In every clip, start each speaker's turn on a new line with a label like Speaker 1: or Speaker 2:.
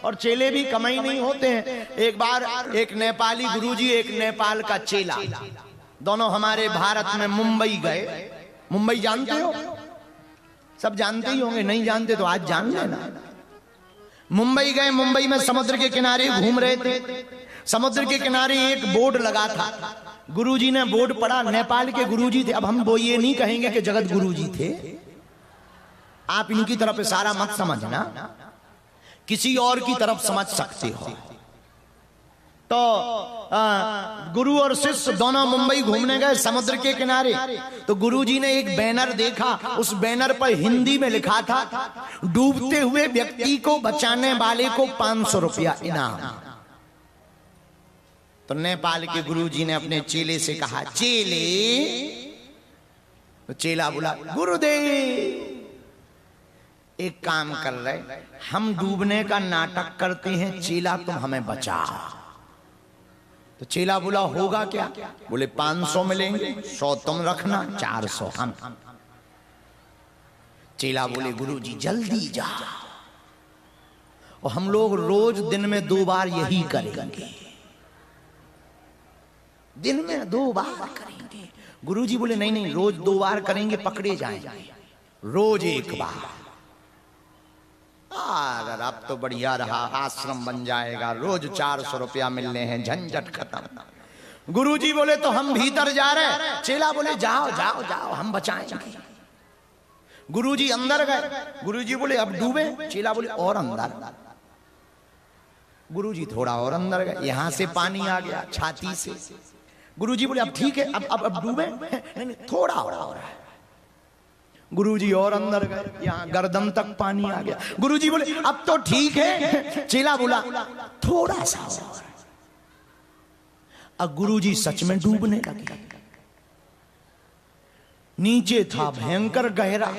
Speaker 1: और चेले भी कम ही नहीं होते हैं। एक बार एक नेपाली गुरुजी, एक नेपाल का चेला, दोनों हमारे भारत में मुंबई गए। मुंबई जानते हो? सब जानते ही होंगे, नहीं जानते तो आज जान लेना। मुंबई गए, मुंबई में समुद्र के किनारे घूम रहे थे। समुद्र के किनारे एक बोर्ड लगा था। गुरुजी ने बोर्ड पढ़ा, नेपाल के गुरुजी थे। अब हम वो ये नहीं कहेंगे कि जगत गुरुजी थे, आप इनकी तरफ इशारा मत समझना, किसी और की तरफ समझ सकते हो। तो गुरु और शिष्य दोनों मुंबई घूमने गए समुद्र के किनारे। तो गुरुजी ने एक बैनर देखा, उस बैनर पर हिंदी में लिखा था, डूबते हुए व्यक्ति को बचाने वाले को 500 रुपया इनाम। तो नेपाल के गुरुजी ने अपने चेले से कहा, चेले। तो चेला बोला, गुरुदेव एक काम कर रहे, हम डूबने का नाटक करते हैं, चेला तुम हमें बचाओ। तो चेला बोला, होगा क्या? बोले 500 मिलेंगे, 100 तुम रखना, 400 हम। चेला बोले, गुरुजी जल्दी जाओ, और हम लोग रोज दिन में 2 बार यही करेंगे, दिन में 2 बार करेंगे। गुरुजी बोले, नहीं नहीं, रोज 2 बार करेंगे, पकड़े जाएंगे, रोज 1 बार। अब तो बढ़िया रहा, आश्रम बन जाएगा, रोज 400 रुपया मिलने हैं, झंझट खत्म। गुरुजी बोले, तो हम भीतर जा रहे। चेला बोले, जाओ जाओ जाओ, हम बचाएंगे। गुरुजी अंदर गए। गुरुजी बोले, अब डूबे? चेला बोले, और अंदर। गुरुजी थोड़ा और अंदर गए, यहां से पानी आ गया छाती से। गुरुजी बोले, अब ठीक है, अब डूबे? नहीं, थोड़ा और है। गुरुजी और अंदर गए, यहाँ गर्दन तक पानी आ गया। गुरुजी बोले, अब तो ठीक है। चेला बोला, थोड़ा सा और। अब गुरुजी सच में डूबने लगे। नीचे था भयंकर गहरा,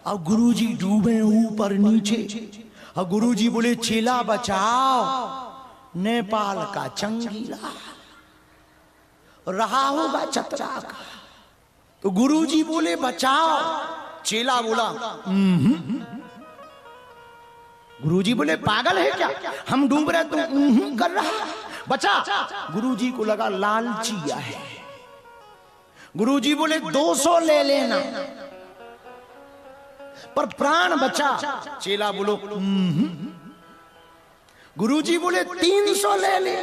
Speaker 1: अब गुरुजी डूबे ऊपर नीचे। अब गुरुजी बोले, चेला बचाओ, नेपाल का चंगीला रहा होगा चतरा का। तो गुरुजी बोले, बचाओ। चेला बोला, गुरुजी बोले, पागल है क्या, हम डूब रहे तो कर रहा, बचा। गुरुजी को लगा लालचिया है। गुरुजी बोले, 200 ले लेना, पर प्राण बचा। चेला बोलो, गुरुजी बोले, 300 ले ले,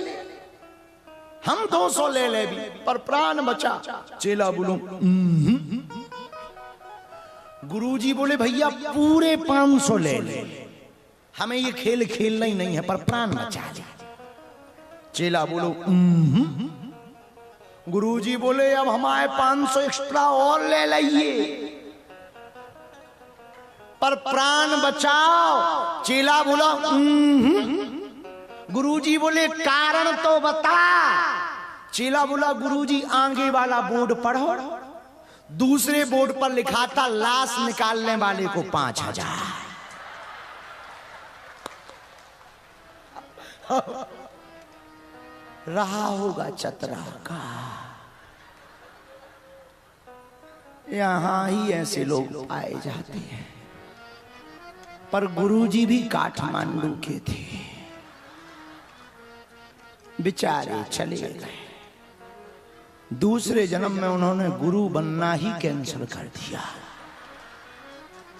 Speaker 1: हम 200 ले ले भी, पर प्राण बचा। चेला बोलो, गुरुजी बोले, भैया पूरे 500 ले ले, हमें ये खेल खेलना ही नहीं है, पर प्राण बचा ले। चेला बोलो, गुरुजी बोले, अब हमारे 500 एक्स्ट्रा और ले लिए, पर प्राण बचाओ। चेला बोला, गुरुजी बोले, कारण तो बता। चेला बोला, गुरुजी आगे वाला बोर्ड पढ़ो, दूसरे बोर्ड पर लिखा था, लाश निकालने वाले को 5000। रहा होगा चतरा का। यहां ही ऐसे लोग पाए जाते हैं। पर गुरुजी भी काठमांडू के थे, बेचारे चले गए। दूसरे जन्म में उन्होंने गुरु बनना ही कैंसिल कर दिया।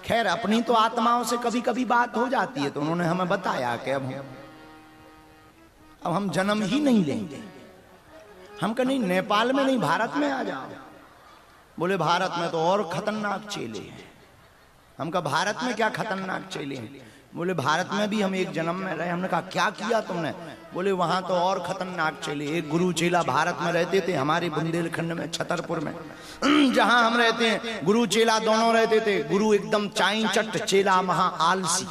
Speaker 1: खैर, अपनी तो आत्माओं से कभी कभी बात हो जाती है, तो उन्होंने हमें बताया कि अब हम जन्म ही नहीं लेंगे। हम कहा, नहीं, नेपाल में नहीं, भारत में आ जाओ। बोले, भारत में तो और खतरनाक चेले हैं। हम कहा, भारत में क्या खतरनाक चेले हैं? बोले, भारत में भी हम एक जन्म में रहे। हमने कहा, क्या किया तुमने? बोले, वहां तो और खतरनाक चेले। एक गुरु चेला भारत में रहते थे, हमारे बुंदेलखंड में, छतरपुर में जहां हम रहते हैं, गुरु चेला दोनों रहते थे। गुरु एकदम चाई चट, चेला महा आलसी।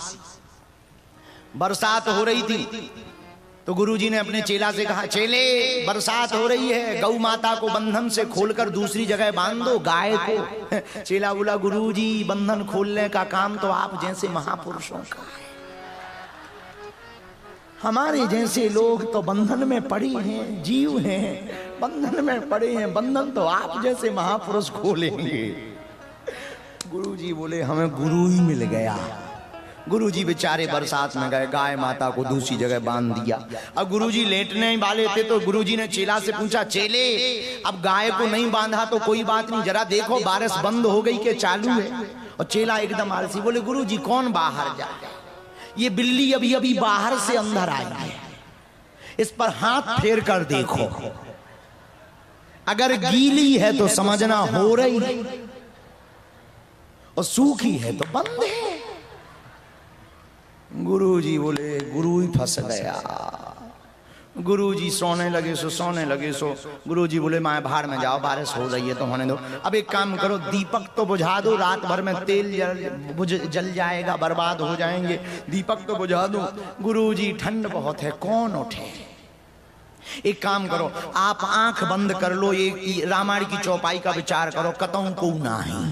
Speaker 1: बरसात हो रही थी, तो गुरुजी ने अपने चेला से कहा, चेले बरसात हो रही है, गौ माता को बंधन से खोलकर दूसरी जगह बांध दो, गाय को। चेला बोला, गुरुजी बंधन खोलने का काम तो आप जैसे महापुरुषों का है, हमारे जैसे लोग तो बंधन में पड़े हैं, जीव हैं, बंधन में पड़े हैं, बंधन तो आप जैसे महापुरुष खोलेंगे। गुरुजी बोले, हमें गुरु ही मिल गया, गुरुजी बेचारे बरसात में गए, गाय माता को दूसरी जगह बांध दिया। अब गुरुजी लेटने ही वाले थे तो गुरुजी ने चेला से पूछा, चेले अब गाय को नहीं बांधा तो कोई बात नहीं, जरा देखो बारिश बंद हो गई कि चालू है। और चेला एकदम आलसी बोले, गुरुजी कौन बाहर जाए, ये बिल्ली अभी अभी बाहर से अंदर आई है, इस पर हाथ फेर कर देखो, अगर गीली है तो समझना हो रही है और सूखी है तो बंद है। गुरुजी बोले, गुरु ही फंस गया। गुरुजी सोने लगे सो। गुरुजी बोले, माँ बाहर में जाओ, बारिश हो रही है तो होने दो। अब एक काम करो, दीपक तो बुझा दो, रात भर में तेल जल जाएगा, बर्बाद हो जाएंगे, दीपक तो बुझा दो। गुरुजी ठंड बहुत है, कौन उठे। एक काम करो, आप आंख बंद कर लो, एक रामायण की चौपाई का विचार करो, कतहु को ना ही,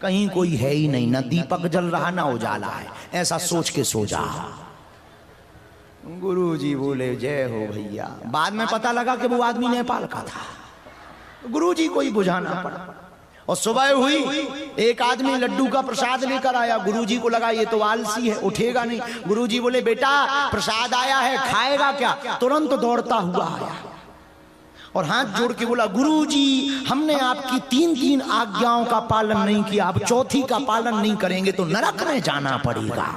Speaker 1: कहीं कोई है ही नहीं, ना दीपक जल रहा ना उजाला है, ऐसा सोच के सो जा। गुरुजी बोले, जय हो भैया। बाद में पता लगा कि वो आदमी नेपाल का था, गुरुजी को ही बुझाना पड़ा। और सुबह हुई, एक आदमी लड्डू का प्रसाद लेकर आया। गुरुजी को लगा ये तो आलसी है, उठेगा नहीं। गुरुजी बोले, बेटा प्रसाद आया है, खाएगा क्या। तुरंत दौड़ता हुआ आया और हाथ जोड़ के बोला, गुरुजी हमने आपकी 3 आज्ञाओं का पालन नहीं किया, अब चौथी का पालन नहीं करेंगे तो नरक में जाना पड़ेगा।